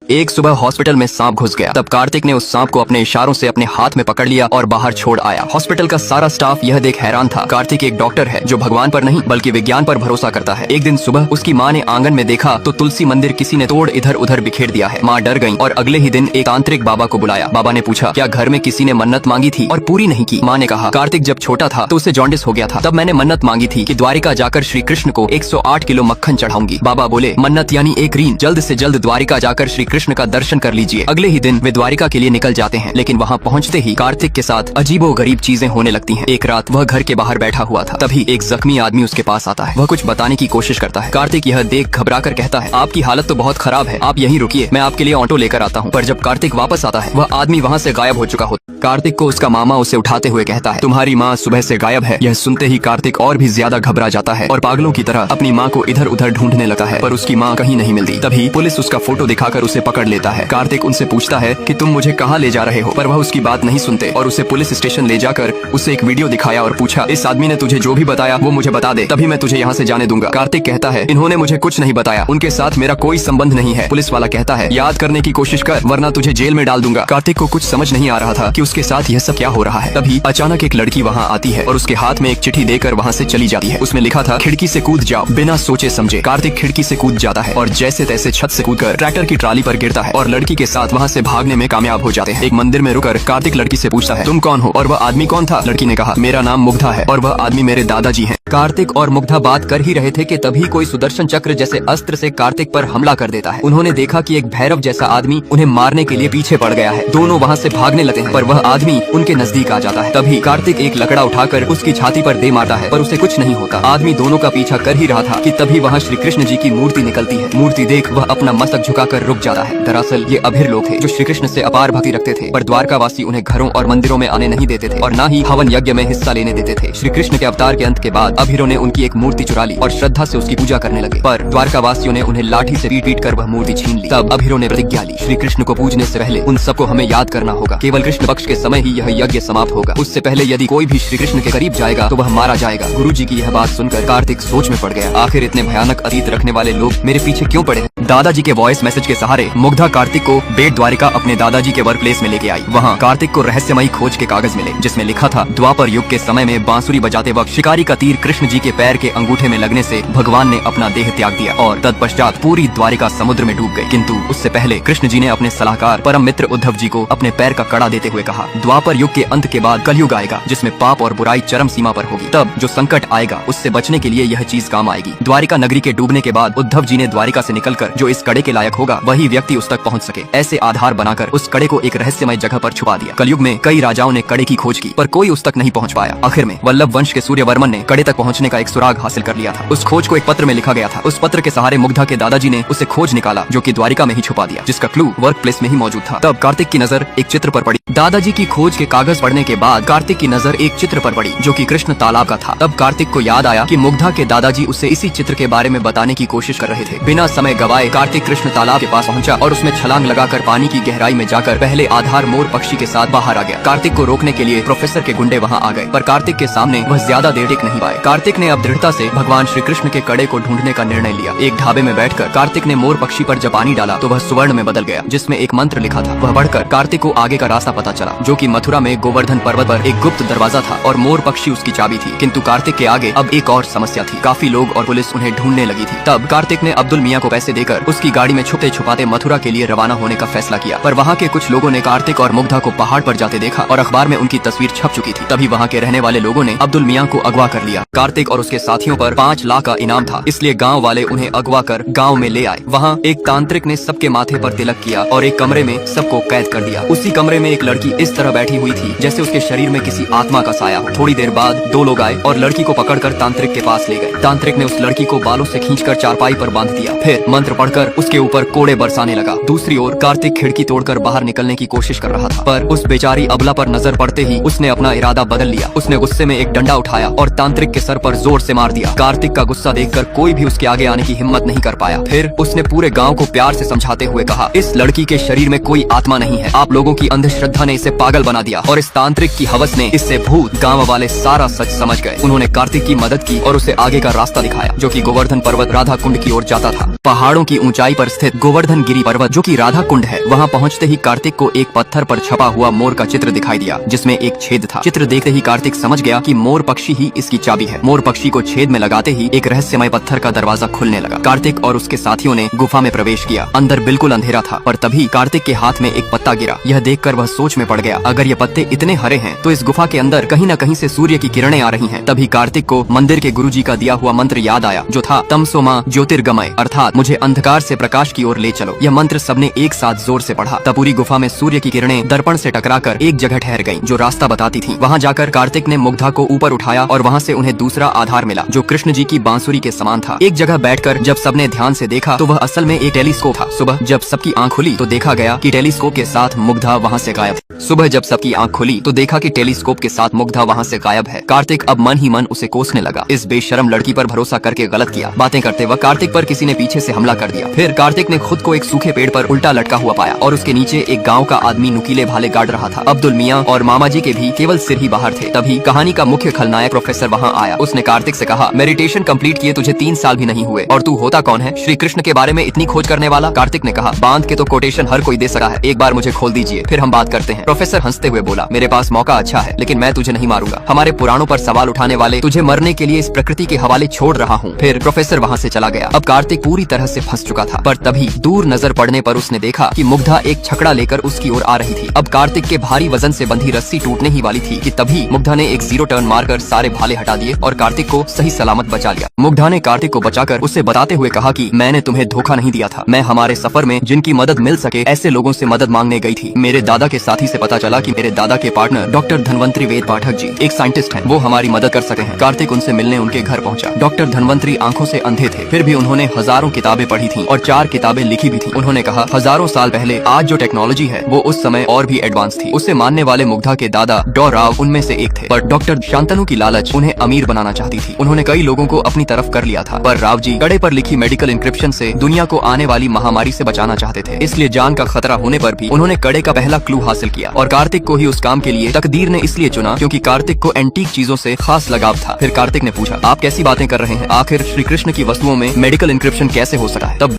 एक सुबह हॉस्पिटल में सांप घुस गया। तब कार्तिक ने उस सांप को अपने इशारों से अपने हाथ में पकड़ लिया और बाहर छोड़ आया। हॉस्पिटल का सारा स्टाफ यह देख हैरान था। कार्तिक एक डॉक्टर है जो भगवान पर नहीं बल्कि विज्ञान पर भरोसा करता है। एक दिन सुबह उसकी माँ ने आंगन में देखा तो तुलसी मंदिर किसी ने तोड़ इधर उधर बिखेर दिया है। माँ डर गई और अगले ही दिन एक तांत्रिक बाबा को बुलाया। बाबा ने पूछा क्या घर में किसी ने मन्नत मांगी थी और पूरी नहीं की। माँ ने कहा कार्तिक जब छोटा था तो उसे जॉन्डिस हो गया था। तब मैंने मन्नत मांगी थी कि द्वारिका जाकर श्री कृष्ण को 108 किलो मक्खन चढ़ाऊंगी। बाबा बोले मन्नत यानी एक रीन, जल्द से जल्द द्वारिका जाकर श्री कृष्ण का दर्शन कर लीजिए। अगले ही दिन वे द्वारिका के लिए निकल जाते हैं, लेकिन वहाँ पहुँचते ही कार्तिक के साथ अजीबोगरीब चीजें होने लगती हैं। एक रात वह घर के बाहर बैठा हुआ था, तभी एक जख्मी आदमी उसके पास आता है। वह कुछ बताने की कोशिश करता है। कार्तिक यह देख घबरा कर कहता है आपकी हालत तो बहुत खराब है, आप यहीं रुकिए, मैं आपके लिए ऑटो लेकर आता हूँ। पर जब कार्तिक वापस आता है वह आदमी वहाँ से गायब हो चुका होता। कार्तिक को उसका मामा उसे उठाते हुए कहता है तुम्हारी माँ सुबह से गायब है। यह सुनते ही कार्तिक और भी ज्यादा घबरा जाता है और पागलों की तरह अपनी माँ को इधर उधर ढूंढने लगता है, पर उसकी माँ कहीं नहीं मिलती। तभी पुलिस उसका फोटो दिखाकर उसे पकड़ लेता है। कार्तिक उनसे पूछता है कि तुम मुझे कहाँ ले जा रहे हो, पर वह उसकी बात नहीं सुनते और उसे पुलिस स्टेशन ले जाकर उसे एक वीडियो दिखाया और पूछा इस आदमी ने तुझे जो भी बताया वो मुझे बता दे, तभी मैं तुझे यहाँ से जाने दूंगा। कार्तिक कहता है इन्होंने मुझे कुछ नहीं बताया, उनके साथ मेरा कोई संबंध नहीं है। पुलिस वाला कहता है याद करने की कोशिश कर वरना तुझे जेल में डाल दूंगा। कार्तिक को कुछ समझ नहीं आ रहा था कि उसके साथ यह सब क्या हो रहा है। तभी अचानक एक लड़की वहाँ आती है और उसके हाथ में एक चिट्ठी देकर वहाँ से चली जाती है। उसमें लिखा था खिड़की से कूद जाओ बिना सोचे समझे। कार्तिक खिड़की से कूद जाता है और जैसे तैसे छत से कूदकर ट्रैक्टर की ट्राली पर गिरता है और लड़की के साथ वहाँ से भागने में कामयाब हो जाते हैं। एक मंदिर में रुकर कार्तिक लड़की से पूछता है तुम कौन हो और वह आदमी कौन था। लड़की ने कहा मेरा नाम मुग्धा है और वह आदमी मेरे दादाजी हैं। कार्तिक और मुग्धा बात कर ही रहे थे कि तभी कोई सुदर्शन चक्र जैसे अस्त्र से कार्तिक पर हमला कर देता है। उन्होंने देखा कि एक भैरव जैसा आदमी उन्हें मारने के लिए पीछे पड़ गया है। दोनों वहाँ से भागने लगते हैं पर वह आदमी उनके नजदीक आ जाता है। तभी कार्तिक एक लकड़ा उठाकर उसकी छाती पर दे मारता है पर उसे कुछ नहीं होता। आदमी दोनों का पीछा कर ही रहा था कि तभी वहाँ श्री कृष्ण जी की मूर्ति निकलती है। मूर्ति देख वह अपना मस्तक झुकाकर रुक जाता है। दरअसल ये अभिर लोग थे जो श्री कृष्ण से अपार भक्ति रखते थे, पर द्वारकावासी उन्हें घरों और मंदिरों में आने नहीं देते थे और न ही हवन यज्ञ में हिस्सा लेने देते थे। श्री कृष्ण के अवतार के अंत के बाद अभिरों ने उनकी एक मूर्ति चुरा ली और श्रद्धा से उसकी पूजा करने लगे, पर द्वारकावासियों ने उन्हें लाठी से पीट कर वह मूर्ति छीन ली। तब अभिरों ने प्रतिज्ञा ली श्री कृष्ण को पूजने से पहले उन सबको हमें याद करना होगा। केवल कृष्ण पक्ष के समय ही यह यज्ञ समाप्त होगा, उससे पहले यदि कोई भी श्री कृष्ण के करीब जाएगा तो वह मारा जाएगा। गुरुजी की यह बात सुनकर कार्तिक सोच में पड़ गया। आखिर इतने भयानक अतीत रखने वाले लोग मेरे पीछे क्यों पड़े हैं। दादाजी के वॉइस मैसेज के सहारे मुग्धा कार्तिक को बेट द्वारिका अपने दादाजी के वर्क प्लेस में लेके आई। वहाँ कार्तिक को रहस्यमयी खोज के कागज मिले जिसमें लिखा था द्वापर युग के समय में बांसुरी बजाते वक्त शिकारी का तीर कृष्ण जी के पैर के अंगूठे में लगने से भगवान ने अपना देह त्याग दिया और तत्पश्चात पूरी द्वारिका समुद्र में डूब गई। किंतु उससे पहले कृष्ण जी ने अपने सलाहकार परम मित्र उद्धव जी को अपने पैर का कड़ा देते हुए कहा द्वापर युग के अंत के बाद कलयुग आएगा जिसमें पाप और बुराई चरम सीमा पर होगी। तब जो संकट आएगा उससे बचने के लिए यह चीज काम आएगी। द्वारिका नगरी के डूबने के बाद उद्धव जी ने द्वारिका से निकलकर जो इस कड़े के लायक होगा वही व्यक्ति उस तक पहुंच सके ऐसे आधार बनाकर उस कड़े को एक रहस्यमय जगह पर छुपा दिया। कलयुग में कई राजाओं ने कड़े की खोज की पर कोई उस तक नहीं पहुंच पाया। आखिर में वल्लभ वंश के सूर्यवर्मन ने कड़े तक पहुंचने का एक सुराग हासिल कर लिया था। उस खोज को एक पत्र में लिखा गया था। उस पत्र के सहारे मुग्धा के दादाजी ने उसे खोज निकाला जो कि द्वारिका में ही छुपा दिया, जिसका क्लू वर्क प्लेस में ही मौजूद था। तब कार्तिक की नजर एक चित्र पर पड़ी। दादाजी की खोज के कागज पढ़ने के बाद कार्तिक की नजर एक चित्र पर पड़ी जो कि कृष्ण तालाब का था। तब कार्तिक को याद आया कि मुग्धा के दादाजी उसे इसी चित्र के बारे में बताने की कोशिश कर रहे थे। बिना समय गवाए कार्तिक कृष्ण तालाब के पास पहुंचा और उसमें छलांग लगाकर पानी की गहराई में जाकर पहले आधार मोर पक्षी के साथ बाहर आ गया। कार्तिक को रोकने के लिए प्रोफेसर के गुंडे वहाँ आ गए पर कार्तिक के सामने वह ज्यादा देर टिक नहीं पाए। कार्तिक ने अब दृढ़ता से भगवान श्री कृष्ण के कड़े को ढूंढने का निर्णय लिया। एक ढाबे में बैठकर कार्तिक ने मोर पक्षी पर जब पानी डाला तो वह स्वर्ण में बदल गया जिसमें एक मंत्र लिखा था। वह पढ़कर कार्तिक को आगे का रास्ता पता चला जो कि मथुरा में गोवर्धन पर्वत पर एक गुप्त दरवाजा था और मोर पक्षी उसकी चाबी थी। किंतु कार्तिक के आगे अब एक और समस्या थी। काफी लोग और पुलिस उन्हें ढूंढने लगी थी। तब कार्तिक ने अब्दुल मियाँ को पैसे देकर उसकी गाड़ी में छुपते छुपाते मथुरा के लिए रवाना होने का फैसला किया, पर वहाँ के कुछ लोगों ने कार्तिक और मुग्धा को पहाड़ पर जाते देखा और अखबार में उनकी तस्वीर छप चुकी थी। तभी वहाँ के रहने वाले लोगों ने अब्दुल मियाँ को अगवा कर लिया। कार्तिक और उसके साथियों पर 5 लाख का इनाम था, इसलिए गाँव वाले उन्हें अगवा कर गाँव में ले आए। वहाँ एक तांत्रिक ने सबके माथे पर तिलक किया और एक कमरे में सबको कैद कर दिया। उसी कमरे में एक लड़की इस तरह बैठी हुई थी जैसे उसके शरीर में किसी आत्मा का साया हो। थोड़ी देर बाद 2 लोग आए और लड़की को पकड़कर तांत्रिक के पास ले गए। तांत्रिक ने उस लड़की को बालों से खींचकर चारपाई पर बांध दिया, फिर मंत्र पढ़कर उसके ऊपर कोड़े बरसाने लगा। दूसरी ओर कार्तिक खिड़की तोड़कर बाहर निकलने की कोशिश कर रहा था, पर उस बेचारी अबला पर नजर पड़ते ही उसने अपना इरादा बदल लिया। उसने गुस्से में एक डंडा उठाया और तांत्रिक के सर पर जोर से मार दिया। कार्तिक का गुस्सा देखकर कोई भी उसके आगे आने की हिम्मत नहीं कर पाया। फिर उसने पूरे गाँव को प्यार से समझाते हुए कहा, इस लड़की के शरीर में कोई आत्मा नहीं है, आप लोगों की अंधश्रद्धा ने इसे पागल बना दिया और इस तांत्रिक की हवस ने इससे भूत। गाँव वाले सारा सच समझ गए। उन्होंने कार्तिक की मदद की और उसे आगे का रास्ता दिखाया जो कि गोवर्धन पर्वत राधा कुंड की ओर जाता था। पहाड़ों की ऊंचाई पर स्थित गोवर्धन गिरी कश्मीरी पर्वत जो कि राधा कुंड है। वहाँ पहुँचते ही कार्तिक को एक पत्थर पर छपा हुआ मोर का चित्र दिखाई दिया, जिसमें एक छेद था। चित्र देखते ही कार्तिक समझ गया कि मोर पक्षी ही इसकी चाबी है। मोर पक्षी को छेद में लगाते ही एक रहस्यमय पत्थर का दरवाजा खुलने लगा। कार्तिक और उसके साथियों ने गुफा में प्रवेश किया। अंदर बिल्कुल अंधेरा था, पर तभी कार्तिक के हाथ में एक पत्ता गिरा। यह देखकर वह सोच में पड़ गया, अगर ये पत्ते इतने हरे हैं तो इस गुफा के अंदर कहीं न कहीं से सूर्य की किरणें आ रही हैं। तभी कार्तिक को मंदिर के गुरुजी का दिया हुआ मंत्र याद आया, जो था तमसो मां ज्योतिर्गमय, अर्थात मुझे अंधकार से प्रकाश की ओर ले चलो। यह मंत्र सबने एक साथ जोर से पढ़ा। तब पूरी गुफा में सूर्य की किरणें दर्पण से टकराकर एक जगह ठहर गईं, जो रास्ता बताती थी। वहाँ जाकर कार्तिक ने मुग्धा को ऊपर उठाया और वहाँ से उन्हें दूसरा आधार मिला, जो कृष्ण जी की बांसुरी के समान था। एक जगह बैठकर जब सबने ध्यान से देखा तो वह असल में एक टेलीस्कोप था। सुबह जब सबकी आंख खुली तो देखा गया कि टेलीस्कोप के साथ मुग्धा वहाँ से गायब थी। सुबह जब सबकी आंख खुली तो देखा कि टेलीस्कोप के साथ मुग्धा वहाँ से गायब है। कार्तिक अब मन ही मन उसे कोसने लगा। इस बेशरम लड़की पर भरोसा करके गलत किया। बातें करते वक्त कार्तिक पर किसी ने पीछे से हमला कर दिया। फिर कार्तिक ने खुद को एक सूखे पेड़ पर उल्टा लटका हुआ पाया और उसके नीचे एक गाँव का आदमी नुकीले भाले गाड़ रहा था। अब्दुल मियाँ और मामा जी के भी केवल सिर ही बाहर थे। तभी कहानी का मुख्य खलनायक प्रोफेसर वहाँ आया। उसने कार्तिक से कहा, मेडिटेशन कंप्लीट किए तुझे 3 साल भी नहीं हुए और तू होता कौन है? श्री कृष्ण के बारे में इतनी खोज करने वाला? कार्तिक ने कहा, बांध के तो कोटेशन हर कोई दे सका है, एक बार मुझे खोल दीजिए, फिर हम बात करते हैं। प्रोफेसर हंसते हुए बोला, मेरे पास मौका अच्छा है, लेकिन मैं तुझे नहीं मारूंगा। हमारे पुराणों पर सवाल उठाने वाले तुझे मरने के लिए इस प्रकृति के हवाले छोड़ रहा हूँ। फिर प्रोफेसर वहाँ से चला गया। अब कार्तिक पूरी तरह से फंस चुका था, पर तभी दूर नजर पड़ने पर उसने देखा कि मुग्धा एक छकड़ा लेकर उसकी ओर आ रही थी। अब कार्तिक के भारी वजन से बंधी रस्सी टूटने ही वाली थी कि तभी मुग्धा ने एक 0 टर्न मारकर सारे भाले हटा दिए और कार्तिक को सही सलामत बचा लिया। मुग्धा ने कार्तिक को बचाकर उसे बताते हुए कहा कि मैंने तुम्हें धोखा नहीं दिया था। मैं हमारे सफर में जिनकी मदद मिल सके ऐसे लोगों से मदद मांगने गई थी। मेरे दादा के साथी से पता चला कि मेरे दादा के पार्टनर डॉक्टर धनवंतरी वेद पाठक जी एक साइंटिस्ट हैं, वो हमारी मदद कर सकते हैं। कार्तिक उनसे मिलने उनके घर पहुंचा। डॉक्टर धनवंतरी आंखों से अंधे थे, फिर भी उन्होंने हजारों किताबें पढ़ी थी और 4 किताबें लिखी भी थी। उन्होंने कहा, हजारों साल पहले आज जो टेक्नोलॉजी है वो उस समय और भी एडवांस थी। उसे मानने वाले मुग्धा के दादा डॉ राव उनमें से एक थे, पर डॉक्टर शांतनु की लालच उन्हें अमीर बनाना चाहती थी। उन्होंने कई लोगों को अपनी तरफ कर लिया था, पर राव जी कड़े पर लिखी मेडिकल इंक्रिप्शन से दुनिया को आने वाली महामारी से बचाना चाहते थे। इसलिए जान का खतरा होने पर भी उन्होंने कड़े का पहला क्लू हासिल किया और कार्तिक को ही उस काम के लिए तकदीर ने इसलिए चुना क्योंकि कार्तिक को एंटीक चीजों से खास लगाव था। फिर कार्तिक ने पूछा, आप कैसी बातें कर रहे हैं? आखिर श्री कृष्ण की वस्तुओं में मेडिकल इंक्रिप्शन कैसे हो सका है? तब